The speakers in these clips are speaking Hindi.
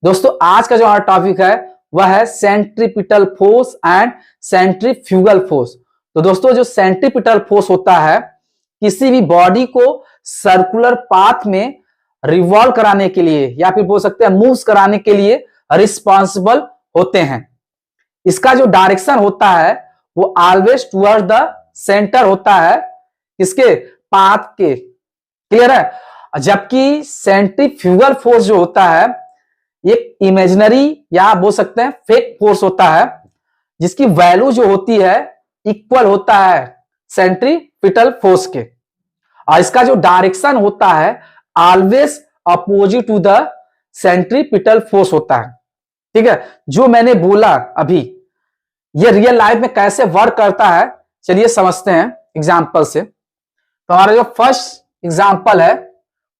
दोस्तों आज का जो हमारा टॉपिक है वह है centripetal force and centrifugal force. तो दोस्तों जो सेंट्रीपिटल फोर्स होता है किसी भी बॉडी को सर्कुलर पाथ में रिवॉल्व कराने के लिए या फिर बोल सकते हैं मूव्स कराने के लिए रिस्पॉन्सिबल होते हैं। इसका जो डायरेक्शन होता है वो ऑलवेज टुवर्ड द सेंटर होता है इसके पाथ के। क्लियर है। जबकि सेंट्रीफ्यूगल फोर्स जो होता है एक इमेजिनरी या बोल सकते हैं फेक फोर्स होता है जिसकी वैल्यू जो होती है इक्वल होता है सेंट्रीपिटल फोर्स के, और इसका जो डायरेक्शन होता है always opposite to the centripetal force होता है। ठीक है, जो मैंने बोला अभी ये रियल लाइफ में कैसे वर्क करता है चलिए समझते हैं एग्जांपल से। तो हमारा जो फर्स्ट एग्जांपल है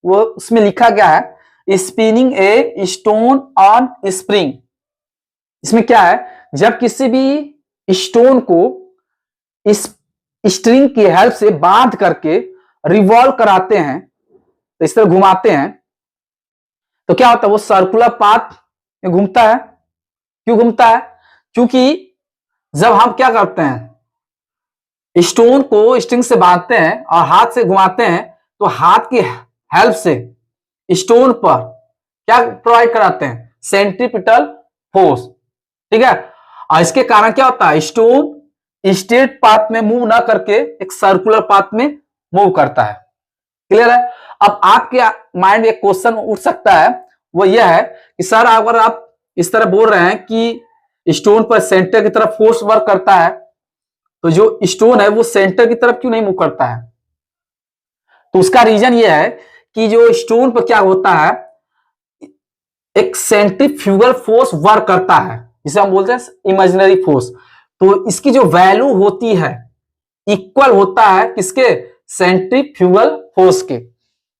वो उसमें लिखा गया है spinning a stone on spring. इसमें क्या है, जब किसी भी स्टोन को इस स्ट्रिंग की हेल्प से बांध करके रिवॉल्व कराते हैं तो इस तरह घुमाते हैं तो क्या होता है वो सर्कुलर पाथ में घूमता है। क्यों घूमता है? क्योंकि जब हम क्या करते हैं स्टोन को स्ट्रिंग से बांधते हैं और हाथ से घुमाते हैं तो हाथ की हेल्प से स्टोन पर क्या प्रोवाइड कराते हैं सेंट्रीपिटल फोर्स। ठीक है, और इसके कारण क्या होता है स्टोन स्ट्रेट पाथ में मूव ना करके एक सर्कुलर पाथ में मूव करता है। क्लियर है। अब आपके माइंड में एक क्वेश्चन उठ सकता है वो यह है कि सर अगर आप इस तरह बोल रहे हैं कि स्टोन पर सेंटर की तरफ फोर्स वर्क करता है तो जो स्टोन है वो सेंटर की तरफ क्यों नहीं मूव करता है? तो उसका रीजन ये है कि जो स्टोन पर क्या होता है एक सेंट्रीफ्यूगल फोर्स वर्क करता है जिसे हम बोलते हैं इमेजिनरी फोर्स। तो इसकी जो वैल्यू होती है इक्वल होता है किसके सेंट्रीफ्यूगल फोर्स के,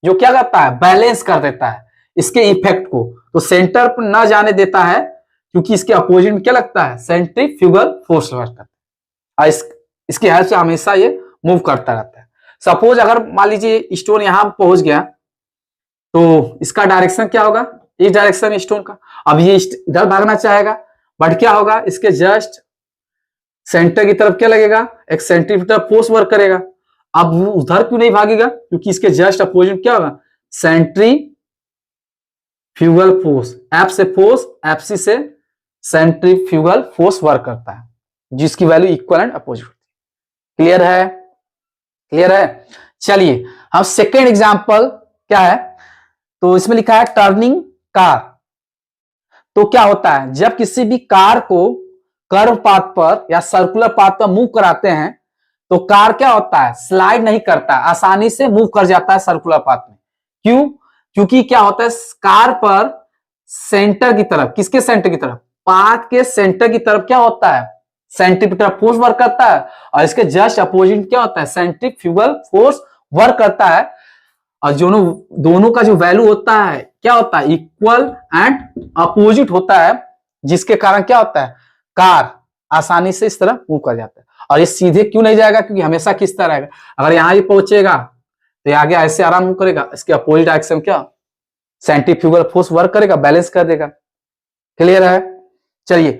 जो क्या करता है बैलेंस कर देता है इसके इफेक्ट को, तो सेंटर पर ना जाने देता है क्योंकि इसके अपोजिट में क्या लगता है सेंट्रीफ्यूगल फोर्स वर्क करता है और इसकी हेल्प से हमेशा ये मूव करता रहता है। सपोज अगर मान लीजिए स्टोन यहां पहुंच गया तो इसका डायरेक्शन क्या होगा, इस डायरेक्शन स्टोन का। अब ये इधर भागना चाहेगा बट क्या होगा इसके जस्ट सेंटर की तरफ क्या लगेगा एक सेंट्रीपिटल फोर्स वर्क करेगा। अब वो उधर क्यों नहीं भागेगा क्योंकि इसके जस्ट अपोजिट क्या होगा सेंट्रीफ्यूगल फोर्स, एफ से फोर्स एफसी से सेंट्रीफ्यूगल फोर्स वर्क करता है जिसकी वैल्यू इक्वल एंड अपोजिट होती है। क्लियर है? क्लियर है। चलिए हम सेकेंड एग्जांपल क्या है, तो इसमें लिखा है टर्निंग कार। तो क्या होता है जब किसी भी कार को कर्व पाथ पर या सर्कुलर पाथ पर मूव कराते हैं तो कार क्या होता है स्लाइड नहीं करता, आसानी से मूव कर जाता है सर्कुलर पाथ में। क्यों? क्योंकि क्या होता है कार पर सेंटर की तरफ, किसके सेंटर की तरफ, पाथ के सेंटर की तरफ क्या होता है सेंट्रीपिटल फोर्स वर्क करता है और इसके जस्ट अपोजिट क्या होता है सेंट्रीफ्यूगल फोर्स वर्क करता है। और दोनों का जो वैल्यू होता है क्या होता है इक्वल एंड अपोजिट होता है जिसके कारण क्या होता है कार आसानी से इस तरह मूव कर जाता है। और ये सीधे क्यों नहीं जाएगा क्योंकि हमेशा किस तरह रहेगा, अगर यहां ही पहुंचेगा तो आगे ऐसे आराम मूव करेगा, इसके अपोजिट डायरेक्शन क्या सेंट्रीफ्यूगल फोर्स वर्क करेगा बैलेंस कर देगा। क्लियर है। चलिए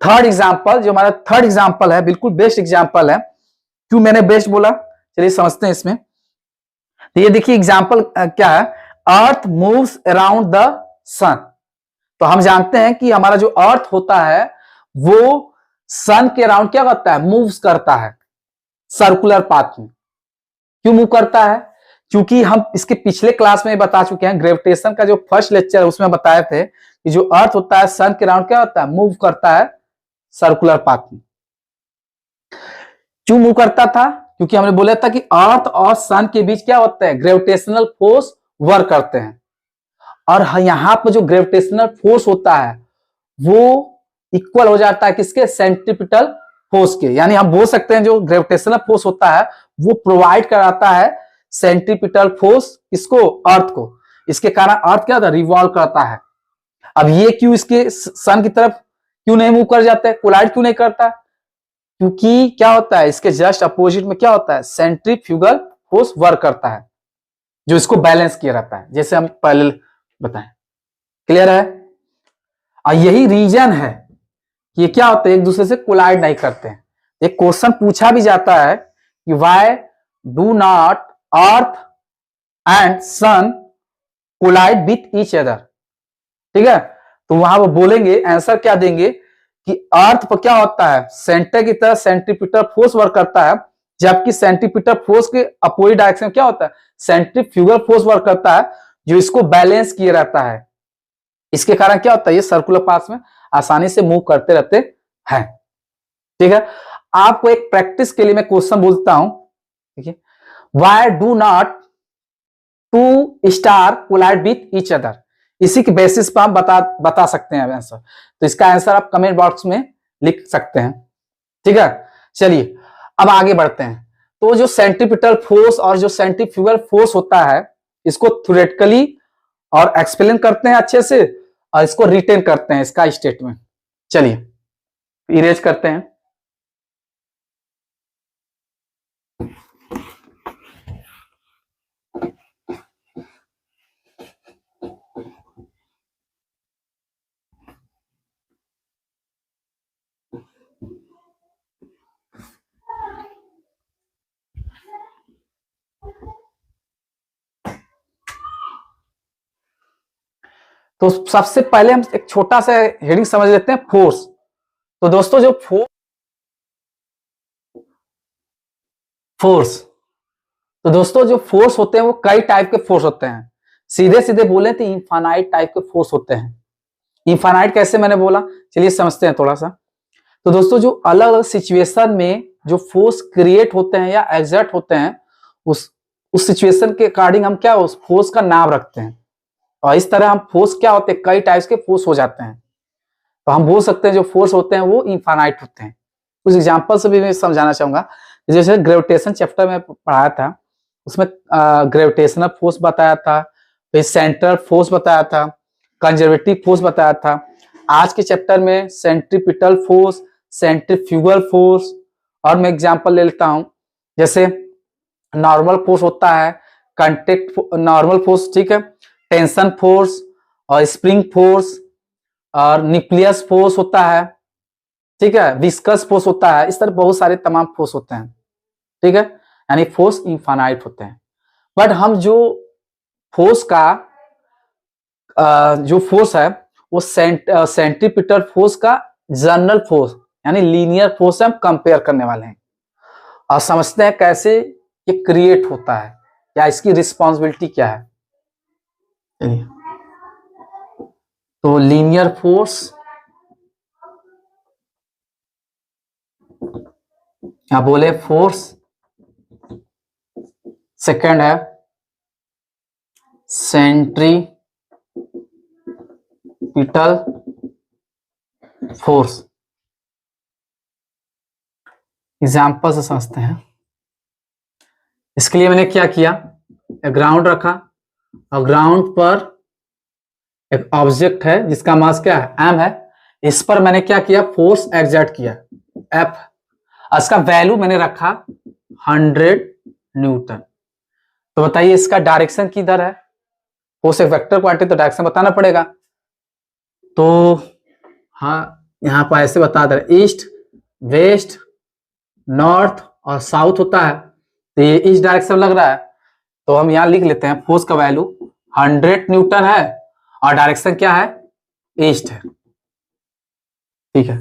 थर्ड एग्जांपल, जो हमारा थर्ड एग्जांपल है बिल्कुल बेस्ट एग्जांपल है। क्यों मैंने बेस्ट बोला चलिए समझते हैं इसमें। तो ये देखिए एग्जांपल क्या है, अर्थ मूव्स अराउंड द सन। तो हम जानते हैं कि हमारा जो अर्थ होता है वो सन के अराउंड क्या करता है मूव्स करता है सर्कुलर पाथ में। क्यों मूव करता है? क्योंकि हम इसके पिछले क्लास में बता चुके हैं, ग्रेविटेशन का जो फर्स्ट लेक्चर है उसमें बताए थे कि जो अर्थ होता है सन के अराउंड क्या होता है मूव करता है सर्कुलर पाथ में। क्यों मूव करता था? क्योंकि हमने बोला था कि अर्थ और सन के बीच क्या होता है ग्रेविटेशनल फोर्स वर्क करते हैं, और यहां पर जो ग्रेविटेशनल फोर्स होता है वो इक्वल हो जाता है किसके सेंट्रीपिटल फोर्स के। यानी हम बोल सकते हैं जो ग्रेविटेशनल फोर्स होता है वो प्रोवाइड कराता है सेंट्रीपिटल फोर्स किसको अर्थ को, इसके कारण अर्थ क्या होता है रिवॉल्व करता है। अब ये क्यों इसके सन की तरफ क्यों नहीं मूव कर जाता है, कोलाइड क्यों नहीं करता? क्योंकि क्या होता है इसके जस्ट अपोजिट में क्या होता है सेंट्रीफ्यूगल फोर्स वर्क करता है जो इसको बैलेंस किया रहता है जैसे हम पहले बताएं। क्लियर है। और यही रीजन है कि ये क्या होता है, एक दूसरे से कोलाइड नहीं करते हैं। एक क्वेश्चन पूछा भी जाता है कि why do not earth and sun collide with each other, ठीक है। तो वहां वो बोलेंगे, आंसर क्या देंगे कि अर्थ पर क्या होता है, सेंटर की तरह सेंट्रीपिटल फोर्स वर्क करता है, जबकि सेंट्रीपिटल फोर्स के अपोजिट डायरेक्शन क्या होता है, सेंट्रीफ्यूगल फोर्स वर्क करता है, जो इसको बैलेंस किए रहता है। इसके कारण क्या होता है, ये सर्कुलर पाथ में आसानी से मूव करते रहते हैं, ठीक है। आपको एक प्रैक्टिस के लिए मैं क्वेश्चन बोलता हूं, ठीक है। Why do not two star collide with each other, इसी के बेसिस पर हम बता सकते हैं आंसर। तो इसका आंसर आप कमेंट बॉक्स में लिख सकते हैं, ठीक है। चलिए अब आगे बढ़ते हैं। तो जो सेंट्रीपिटल फोर्स और जो सेंट्रीफ्यूगल फोर्स होता है, इसको थ्योरेटिकली और एक्सप्लेन करते हैं अच्छे से, और इसको रिटेन करते हैं, इसका स्टेटमेंट। चलिए इरेज करते हैं। तो सबसे पहले हम एक छोटा सा हेडिंग समझ लेते हैं, फोर्स। तो दोस्तों जो फोर्स, तो दोस्तों जो फोर्स होते हैं वो कई टाइप के फोर्स होते हैं। सीधे सीधे बोले तो इनफाइनाइट टाइप के फोर्स होते हैं। इनफाइनाइट कैसे मैंने बोला, चलिए समझते हैं थोड़ा सा। तो दोस्तों जो अलग अलग सिचुएशन में जो फोर्स क्रिएट होते हैं या एग्जर्ट होते हैं, उस सिचुएशन के अकॉर्डिंग हम क्या उस फोर्स का नाम रखते हैं। और इस तरह हम फोर्स क्या होते हैं, कई टाइप्स के फोर्स हो जाते हैं। तो हम बोल सकते हैं जो फोर्स होते हैं वो इनफाइनाइट होते हैं। कुछ एग्जांपल से भी मैं समझाना चाहूंगा। जैसे ग्रेविटेशन चैप्टर में पढ़ाया था, उसमें ग्रेविटेशनल फोर्स बताया था, फिर सेंट्रल फोर्स बताया था, कंजर्वेटिव फोर्स बताया था। आज के चैप्टर में सेंट्रीपिटल फोर्स, सेंट्रीफ्यूगल फोर्स, और मैं एग्जांपल ले लेता हूं। जैसे नॉर्मल फोर्स होता है, कंटेक्ट नॉर्मल फोर्स, ठीक है, टेंशन फोर्स और स्प्रिंग फोर्स, और न्यूक्लियस फोर्स होता है, ठीक है, विस्कस फोर्स होता है। इस तरह बहुत सारे तमाम फोर्स होते हैं, ठीक है। यानी फोर्स इनफाइनाइट होते हैं। बट हम जो फोर्स का जो फोर्स है वो सेंट्रीपिटल फोर्स का जनरल फोर्स यानी लीनियर फोर्स से हम कंपेयर करने वाले हैं, और समझते हैं कैसे ये क्रिएट होता है या इसकी रिस्पॉन्सिबिलिटी क्या है। तो लीनियर फोर्स, या बोले फोर्स, सेकंड है सेंट्रीपिटल फोर्स। एग्जाम्पल से समझते हैं। इसके लिए मैंने क्या किया, ग्राउंड रखा और ग्राउंड पर एक ऑब्जेक्ट है जिसका मास क्या है, m है। इस पर मैंने क्या किया, फोर्स एक्सर्ट किया, F। इसका वैल्यू मैंने रखा 100 न्यूटन। तो बताइए इसका डायरेक्शन किधर है, फोर्स एक वेक्टर क्वांटिटी, तो डायरेक्शन बताना पड़ेगा। तो हाँ, यहाँ पर ऐसे बता दे, ईस्ट, वेस्ट, नॉर्थ और साउथ होता है, तो ये इस डायरेक्शन लग रहा है। तो हम यहाँ लिख लेते हैं फोर्स का वैल्यू 100 न्यूटन है और डायरेक्शन क्या है, ईस्ट है, ठीक है।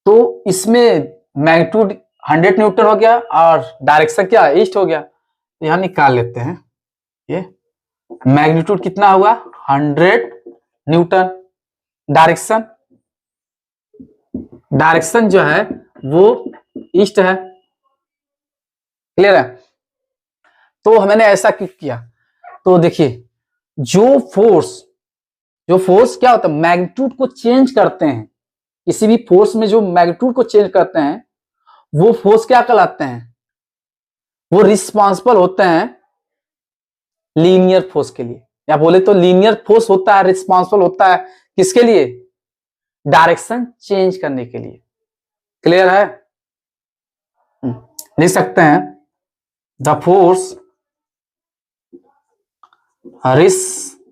तो इसमें मैग्नीट्यूड 100 न्यूटन हो गया और डायरेक्शन क्या है, ईस्ट हो गया। तो यहाँ निकाल लेते हैं, ये मैग्नीट्यूड कितना हुआ, 100 न्यूटन। डायरेक्शन, डायरेक्शन जो है वो ईस्ट है, क्लियर है। तो मैंने ऐसा क्यों किया, तो देखिए जो फोर्स क्या होता है, मैग्नीट्यूड को चेंज करते हैं। किसी भी फोर्स में जो मैग्नीट्यूड को चेंज करते हैं वो फोर्स क्या कहलाते हैं, वो रिस्पॉन्सिबल होते हैं लीनियर फोर्स के लिए। या बोले तो लीनियर फोर्स होता है, रिस्पॉन्सिबल होता है किसके लिए, डायरेक्शन चेंज करने के लिए, क्लियर है। लिख सकते हैं the force responsible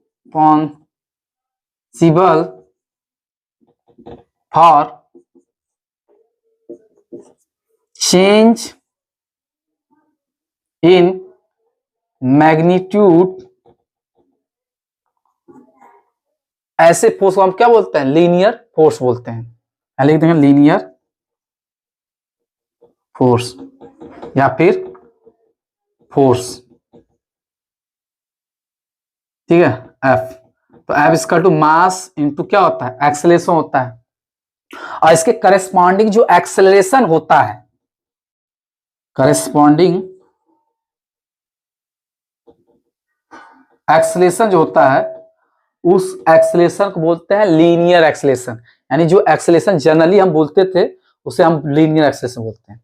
for change in magnitude, ऐसे फोर्स को हम क्या बोलते हैं? लीनियर फोर्स बोलते हैं। लिख देंगे लीनियर फोर्स या फिर फोर्स, ठीक है, एफ। तो एफ इसका टू मास इंटू क्या होता है? एक्सेलरेशन होता है। और इसके करेस्पॉन्डिंग जो एक्सेलरेशन होता है, करेस्पॉन्डिंग एक्सेलरेशन जो होता है, उस एक्सेलरेशन को बोलते हैं लीनियर एक्सेलरेशन। यानी जो एक्सेलरेशन जनरली हम बोलते थे उसे हम लीनियर एक्सेलरेशन बोलते हैं।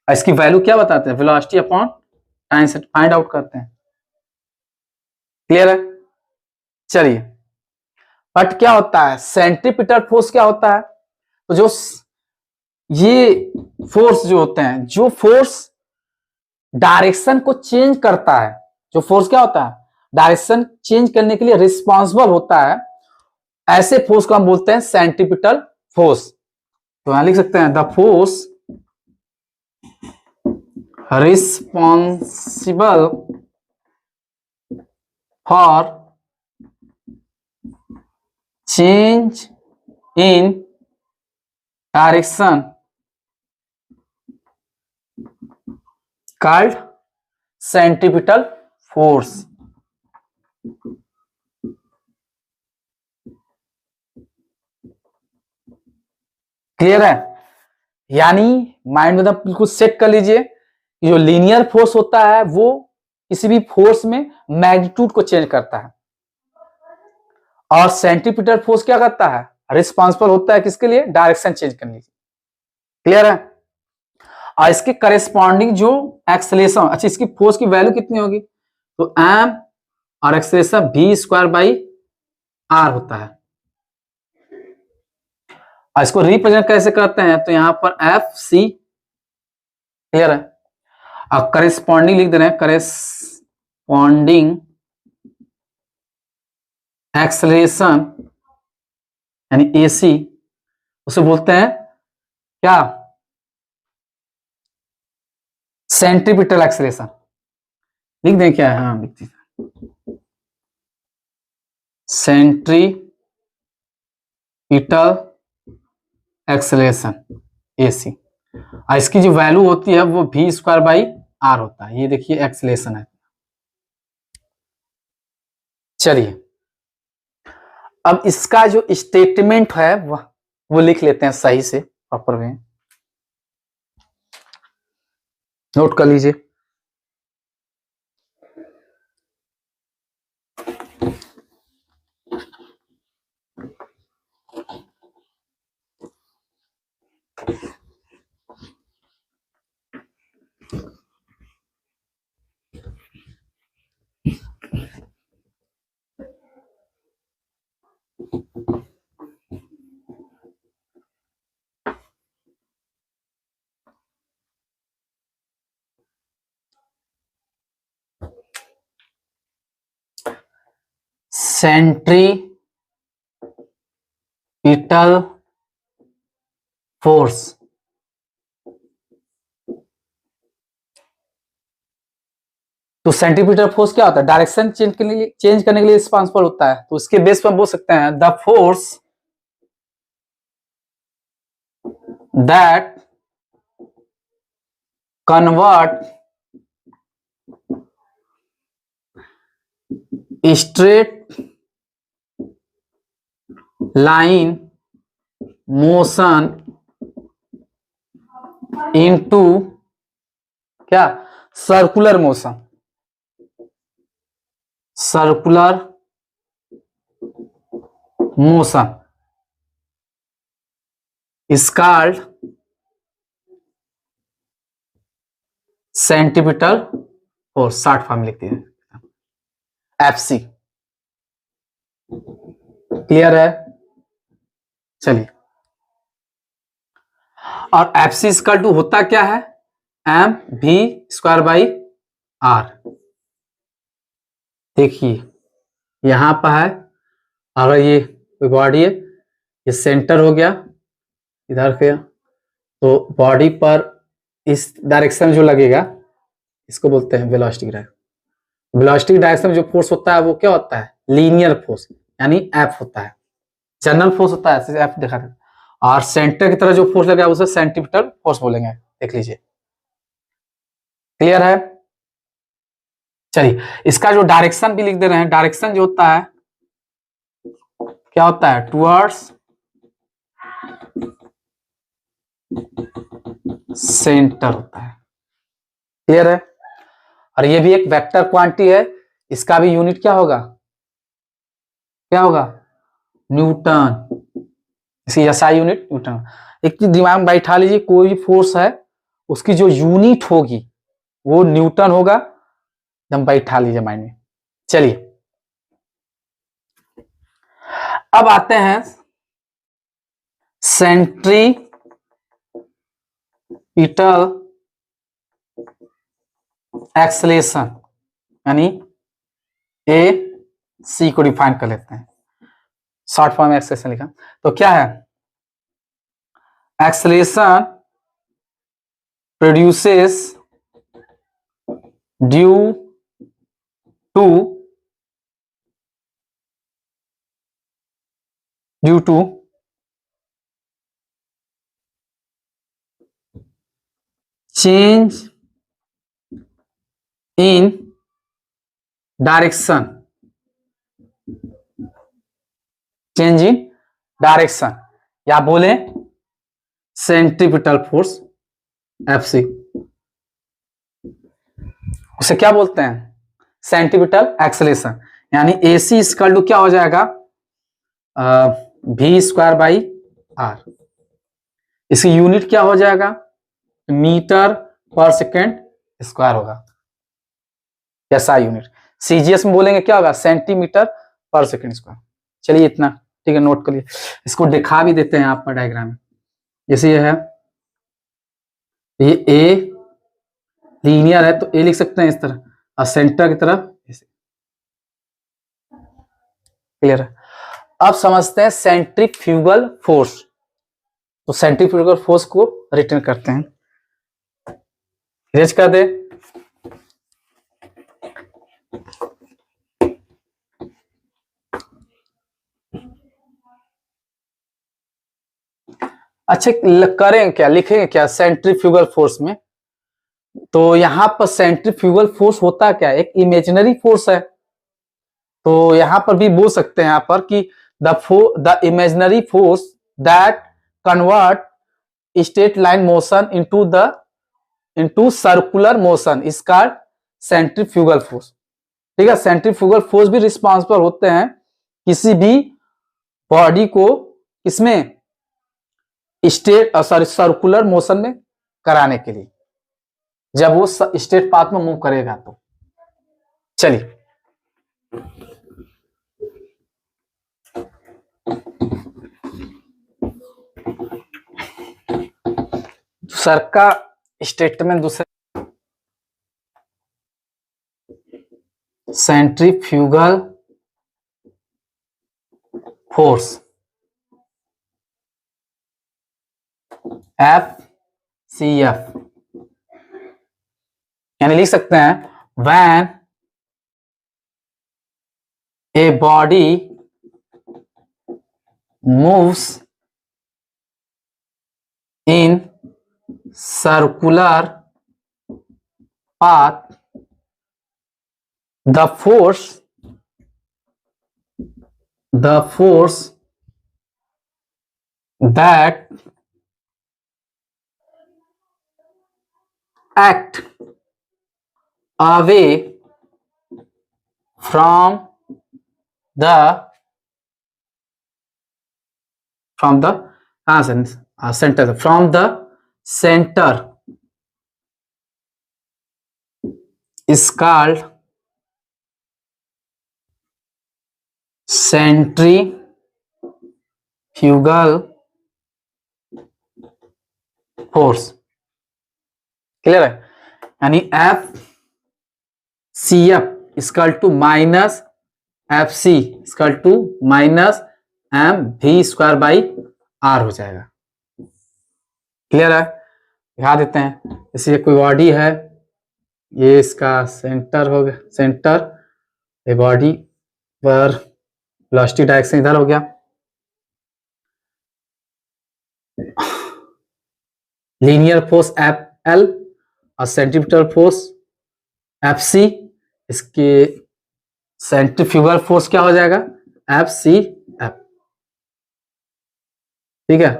इसकी वैल्यू क्या बताते हैं? वेलोसिटी अपॉन टाइम से फाइंड आउट करते हैं। क्लियर है? चलिए, बट क्या होता है? सेंट्रीपिटल फोर्स क्या होता है? तो जो ये फोर्स जो होते हैं, जो फोर्स डायरेक्शन को चेंज करता है, जो फोर्स क्या होता है? डायरेक्शन चेंज करने के लिए रिस्पॉन्सिबल होता है, ऐसे फोर्स को हम बोलते हैं सेंट्रीपिटल फोर्स। तो यहां लिख सकते हैं the force responsible for change in direction called centripetal force. Clear है? यानी माइंड में बिल्कुल सेट कर लीजिए कि जो लीनियर फोर्स होता है वो किसी भी फोर्स में मैग्नीट्यूड को चेंज करता है, और सेंट्रीपिटल फोर्स क्या करता है? रिस्पॉन्सिबल होता है किसके लिए? डायरेक्शन चेंज करने के। क्लियर है? और इसके करेस्पॉन्डिंग जो एक्सेलरेशन, अच्छा इसकी फोर्स की वैल्यू कितनी होगी? तो एम और acceleration v square by r होता है। और इसको रिप्रेजेंट कैसे करते हैं? तो यहां पर एफ सी। क्लियर है? और करेस्पॉन्डिंग लिख दे रहे हैं, करेस्पॉन्डिंग एक्सेलरेशन यानी एसी, उसे बोलते हैं क्या? Centripetal acceleration. लिख दें क्या है? हाँ लिख दीजिए, सेंट्रीपिटल एक्सेलरेशन एसी। और इसकी जो वैल्यू होती है वो v स्क्वायर बाई आर होता है। ये देखिए एक्सेलरेशन है। चलिए, अब इसका जो स्टेटमेंट है वो लिख लेते हैं सही से, प्रॉपर वे। नोट कर लीजिए। सेंट्रीपिटल फोर्स तो सेंट्रीपिटल फोर्स क्या होता है? डायरेक्शन चेंज करने के लिए रिस्पॉन्सिबल होता है। तो इसके बेस पर हम बोल सकते हैं the force that convert straight line motion into क्या? Circular motion. Circular motion is called centripetal force. Short form लिखते हैं एफसी। क्लियर है? चलिए, और एफसी इक्वल टू होता क्या है? एम भी स्क्वायर बाई आर। देखिए यहां पर है, अगर ये कोई बॉडी है, ये सेंटर हो गया, इधर के, तो बॉडी पर इस डायरेक्शन जो लगेगा इसको बोलते हैं वेलोसिटी डायरेक्शन। वेलोसिटी डायरेक्शन में जो फोर्स होता है वो क्या होता है? लीनियर फोर्स, यानी एफ होता है। जनरल फोर्स होता है ऐसे एफ दिखा देते, और सेंटर की तरह जो फोर्स लगेगा उसे सेंट्रीपिटल फोर्स बोलेंगे। देख लीजिए, क्लियर है? चलिए, इसका जो डायरेक्शन भी लिख दे रहे हैं। डायरेक्शन जो होता है क्या होता है? टुवर्ड्स सेंटर होता है। क्लियर है? और ये भी एक वेक्टर क्वांटिटी है, इसका भी यूनिट क्या होगा? क्या होगा? न्यूटन। इसकी एसआई यूनिट न्यूटन। एक चीज दिमाग में बैठा लीजिए, कोई भी फोर्स है उसकी जो यूनिट होगी वो न्यूटन होगा। एकदम बैठा लीजिए माइंड में। चलिए, अब आते हैं सेंट्रीपिटल एक्सेलेरेशन, यानी ए सी को डिफाइन कर लेते हैं। शॉर्ट फॉर्म में एक्सेलेरेशन लिखा, तो क्या है? Acceleration produces due to change in direction, change in direction, या बोले सेंट्रीपिटल फोर्स एफसी। उसे क्या बोलते हैं? सेंट्रीपिटल एक्सेलेरेशन, यानी एसी इक्वल टू क्या हो जाएगा? V square by r. इसकी यूनिट क्या हो जाएगा? मीटर पर सेकेंड स्क्वायर होगा। ऐसा यूनिट सीजीएस में बोलेंगे क्या होगा? सेंटीमीटर पर सेकेंड स्क्वायर। चलिए इतना ठीक है, नोट कर लिए। इसको दिखा भी देते हैं आपका डायग्राम में। जैसे ये है, ये ए लीनियर है तो ए लिख सकते हैं इस तरह, और सेंटर की तरफ ऐसे। क्लियर है? अब समझते हैं सेंट्रीफ्यूगल फोर्स। तो सेंट्रीफ्यूगल फोर्स को रिटर्न करते हैं, इरेज कर दे। अच्छा, करें क्या, लिखेंगे क्या सेंट्रीफ्यूगल फोर्स में? तो यहां पर सेंट्रीफ्यूगल फोर्स होता क्या है? एक इमेजिनरी फोर्स है। तो यहां पर भी बोल सकते हैं यहां पर कि the imaginary force that convert straight line motion into circular motion is called centrifugal force. ठीक है, सेंट्रीफ्यूगल फोर्स भी रिस्पॉन्सिबल होते हैं किसी भी बॉडी को इसमें सर्कुलर मोशन में कराने के लिए, जब वो स्ट्रेट पाथ में मूव करेगा तो। चलिए, दूसरा का स्टेटमेंट, दूसरा centrifugal force F C F, यानी लिख सकते हैं when a body moves in circular path the force that act away from the center, from the center is called centrifugal force. Clear है? यानी F C F equal to minus F C equal to minus m v square by r हो जाएगा। क्लियर है? दिखा देते हैं। जैसे कोई बॉडी है, ये इसका सेंटर हो गया, सेंटर ये बॉडी पर वेलोसिटी डायरेक्शन इधर हो गया, लीनियर फोर्स एफ एल और सेंट्रीपिटल फोर्स एफ सी, इसके सेंट्रीफ्यूगल फोर्स क्या हो जाएगा, एफ सी एफ। ठीक है,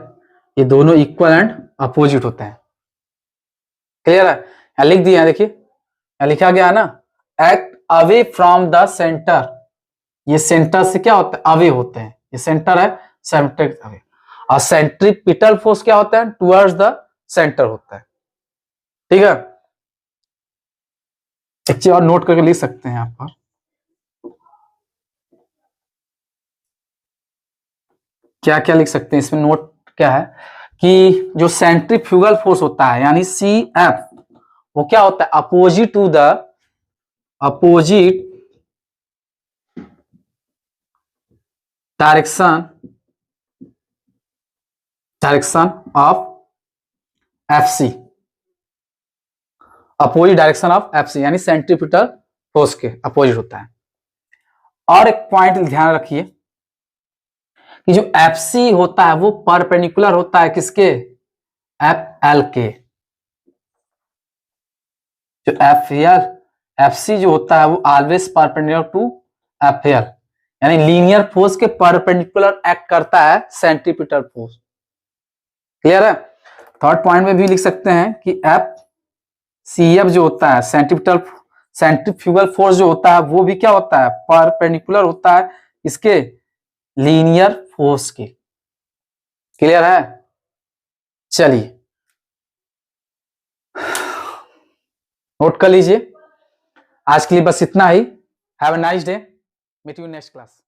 ये दोनों इक्वल एंड अपोजिट होते हैं। क्लियर है? यहां लिख दिया है, देखिए यहां लिखा गया है ना, act away from the centre. ये सेंटर से क्या होता है, अवे होते हैं। ये सेंटर है, सेंटर अवे। और सेंट्रीपिटल फोर्स क्या होता है, टुवर्ड्स द सेंटर होता है। ठीक है, एक चीज और नोट करके लिख सकते हैं यहां पर, क्या क्या लिख सकते हैं इसमें, नोट क्या है कि जो सेंट्रीफ्यूगल फोर्स होता है यानी सी एफ, वो क्या होता है, opposite to the opposite direction of F C, opposite direction of F C यानी सेंट्रीपिटल फोर्स के अपोजिट होता है। और एक पॉइंट ध्यान रखिए कि जो एफ सी होता है वो परपेंडिकुलर होता है किसके, एफ एल के। जो एफ सी जो होता है वो always perpendicular to F L, यानी लीनियर फोर्स के परपेंडिकुलर एक्ट करता है सेंट्रीपिटल फोर्स। क्लियर है? थर्ड पॉइंट में भी लिख सकते हैं कि एफ सी एफ जो होता है सेंट्रीफ्यूगल फोर्स जो होता है वो भी क्या होता है, परपेंडिकुलर होता है इसके लीनियर फोर्स के। क्लियर है? चलिए नोट कर लीजिए। आज के लिए बस इतना ही। Have a nice day, meet you next class.